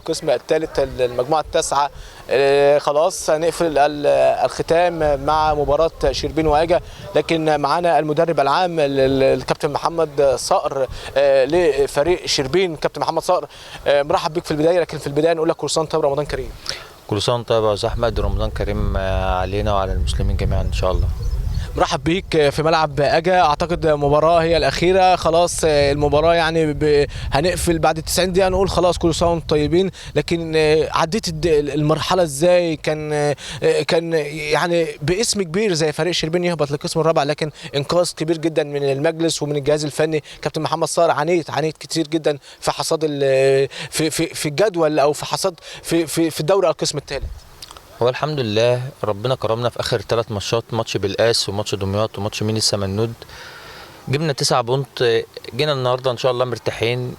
القسم الثالث المجموعه التاسعه. خلاص هنقفل الختام مع مباراه شربين واجا، لكن معانا المدرب العام الكابتن محمد صقر لفريق شربين. كابتن محمد صقر، مرحب بك في البدايه، لكن في البدايه نقول لك كل سنه طيب، رمضان كريم. كل سنه طيب يا استاذ احمد، رمضان كريم علينا وعلى المسلمين جميعا ان شاء الله. مرحب بيك في ملعب اجا، اعتقد مباراه هي الاخيره خلاص. المباراه يعني هنقفل بعد 90 دقيقه، نقول خلاص كل سنه وانتم طيبين، لكن عديت المرحله ازاي؟ كان يعني باسم كبير زي فريق شربين يهبط للقسم الرابع، لكن انقاذ كبير جدا من المجلس ومن الجهاز الفني. كابتن محمد صقر، عانيت كتير جدا في حصاد في الجدول، او في حصاد في دوري القسم الثالث. هو الحمد لله ربنا كرمنا في اخر 3 ماتشات، ماتش بالقاس وماتش دمياط وماتش ميني السمنود، جبنا 9 بونت. جينا النهارده ان شاء الله مرتاحين.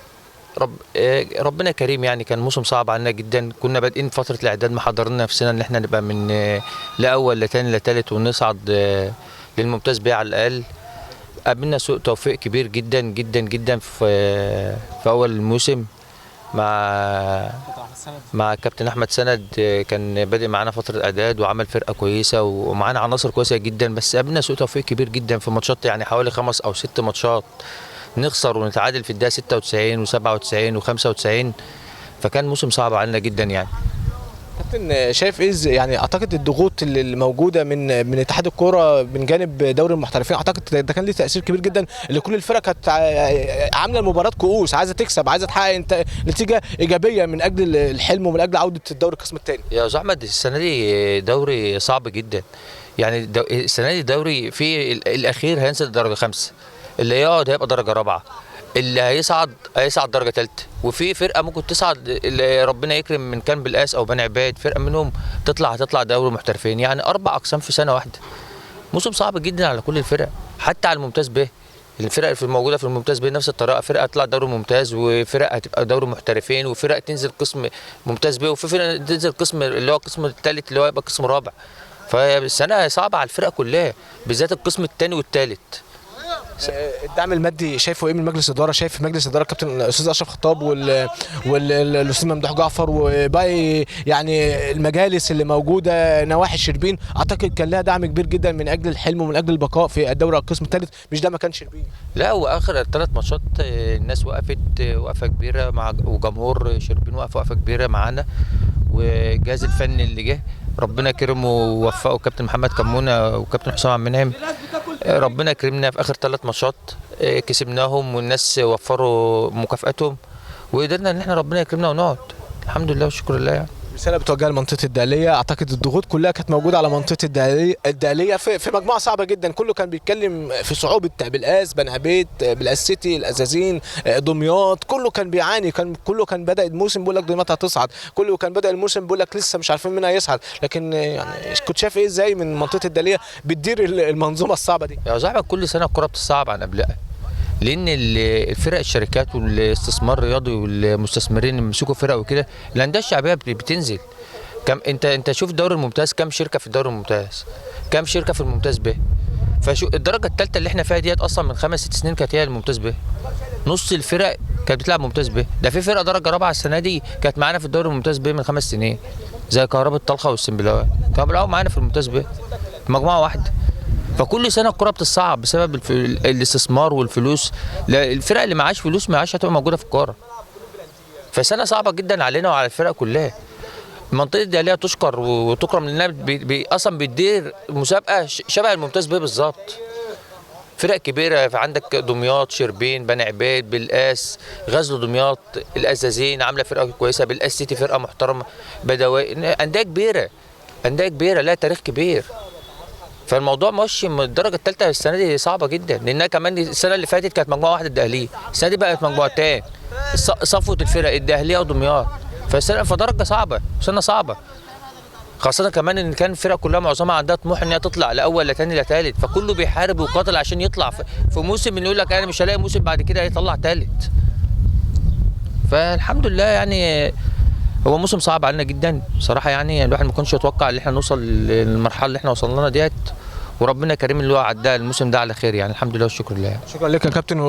ربنا كريم، يعني كان موسم صعب علينا جدا. كنا بادئين فتره الاعداد محضرين نفسنا ان احنا نبقى من لاول لثاني لثالث ونصعد للممتاز بيه على الاقل. قابلنا سوء توفيق كبير جدا جدا جدا في اول الموسم مع كابتن احمد سند. كان بادئ معانا فتره اعداد وعمل فرقه كويسه ومعانا عناصر كويسه جدا، بس قابلنا سوء توفيق كبير جدا في ماتشات، يعني حوالي 5 أو 6 ماتشات نخسر ونتعادل في الدقيقه 96 و97 و95. فكان موسم صعب علينا جدا يعني. كابتن، شايف ايه يعني؟ اعتقد الضغوط اللي موجوده من اتحاد الكوره من جانب دوري المحترفين، اعتقد ده كان ليه تاثير كبير جدا، اللي كل الفرق كانت عامله المباراه كؤوس، عايزه تكسب، عايزه تحقق نتيجه ايجابيه من اجل الحلم ومن اجل عوده الدوري القسم الثاني. يا استاذ احمد، السنه دي دوري صعب جدا، يعني السنه دي دوري في الاخير هينزل درجه 5، اللي يقعد هيبقى درجه 4، اللي هيصعد درجه 3، وفي فرقه ممكن تصعد اللي ربنا يكرم من كان بالقاس او بني عباد، فرقه منهم هتطلع دوري محترفين. يعني 4 اقسام في سنه واحده، موسم صعب جدا على كل الفرق، حتى على الممتاز به. الفرق الموجوده في الممتاز به نفس الطريقه، فرقه هتطلع دوري ممتاز، وفرق هتبقى دوري محترفين، وفرق تنزل قسم ممتاز به، وفي فرق تنزل قسم اللي هو القسم الثالث اللي هو يبقى قسم رابع. فالسنه صعبه على الفرق كلها، بالذات القسم الثاني والثالث. الدعم المادي شايفه ايه من مجلس الاداره؟ شايف مجلس الاداره الكابتن الاستاذ اشرف خطاب والاستاذ ممدوح جعفر وباقي يعني المجالس اللي موجوده نواحي شربين، اعتقد كان لها دعم كبير جدا من اجل الحلم ومن اجل البقاء في الدوري القسم الثالث، مش ده مكان شربين. لا، واخر 3 ماتشات الناس وقفت وقفه كبيره وجمهور شربين وقفه كبيره معانا، والجهاز الفني اللي جه ربنا كرمه ووفقه، كابتن محمد كمونه وكابتن حسام عبد المنعم. ربنا كرمنا في اخر 3 ماتشات كسبناهم، والناس وفروا مكافاتهم، وقدرنا ان احنا ربنا يكرمنا ونقعد الحمد لله والشكر لله. يعني رساله بتوجهها لمنطقه الدقهليه، اعتقد الضغوط كلها كانت موجوده على منطقه الدقهليه في مجموعه صعبه جدا، كله كان بيتكلم في صعوبه بالقاس، بني عبيد، بالقاس سيتي، الازازين، دمياط، كله كان بيعاني، كله كان بدا الموسم بيقول لك دمياط هتصعد، كله كان بدا الموسم بيقول لك لسه مش عارفين مين هيصعد، لكن يعني كنت شايف ايه ازاي من منطقه الدقهليه بتدير المنظومه الصعبه دي؟ يا صاحبي، كل سنه الكره بتصعب عن قبلها، لان الفرق الشركات والاستثمار الرياضي والمستثمرين اللي بيمسكوا فرق وكده، الانديه الشعبيه بتنزل. كم انت شوف الدوري الممتاز، كم شركه في الدوري الممتاز، كم شركه في الممتاز به. فشو الدرجه الثالثه اللي احنا فيها ديت اصلا من 5 6 سنين كانت هي الممتاز به، نص الفرق كانت بتلعب ممتاز به. ده في فرقه درجه رابعه السنه دي كانت معانا في الدوري الممتاز به من 5 سنين، زي كهرباء طلخه والسنبلاوي، كانوا بيلعبوا معانا في الممتاز به مجموعه واحده. فكل سنه الكره بتصعب بسبب الاستثمار والفلوس. الفرق اللي معاش فلوس معاش هتبقى موجوده في الكوره. فسنه صعبه جدا علينا وعلى الفرق كلها. المنطقه دي عليها تشكر وتكرم، لانها اصلا بتدير مسابقه شبه الممتاز به بالظبط. فرق كبيره، عندك دمياط، شربين، بني عبيد، بالقاس، غزل دمياط، الازازين عامله فرقه كويسه، بالقاس سيتي فرقه محترمه، بدوي، انديه كبيره لها تاريخ كبير. فالموضوع ماشي من الدرجه الثالثه السنه دي صعبه جدا، لانها كمان السنه اللي فاتت كانت مجموعه واحده الدقهليه، السنه دي بقت مجموعتين، صفوه الفرق الدقهليه ودمياط. فدرجه صعبه، سنه صعبه، خاصه كمان ان كان الفرق كلها معظمها عندها طموح ان هي تطلع لاول لثاني لثالث، فكله بيحارب ويقاتل عشان يطلع في موسم، اللي يقول لك انا مش هلاقي موسم بعد كده يطلع ثالث. فالحمد لله يعني هو موسم صعب علينا جدا بصراحه، يعني الواحد ما كانش يتوقع ان احنا نوصل للمرحله اللي احنا وصلنا لها ديت، وربنا كريم اللي هو عدى الموسم ده على خير، يعني الحمد لله والشكر لله. شكرا لك يا كابتن.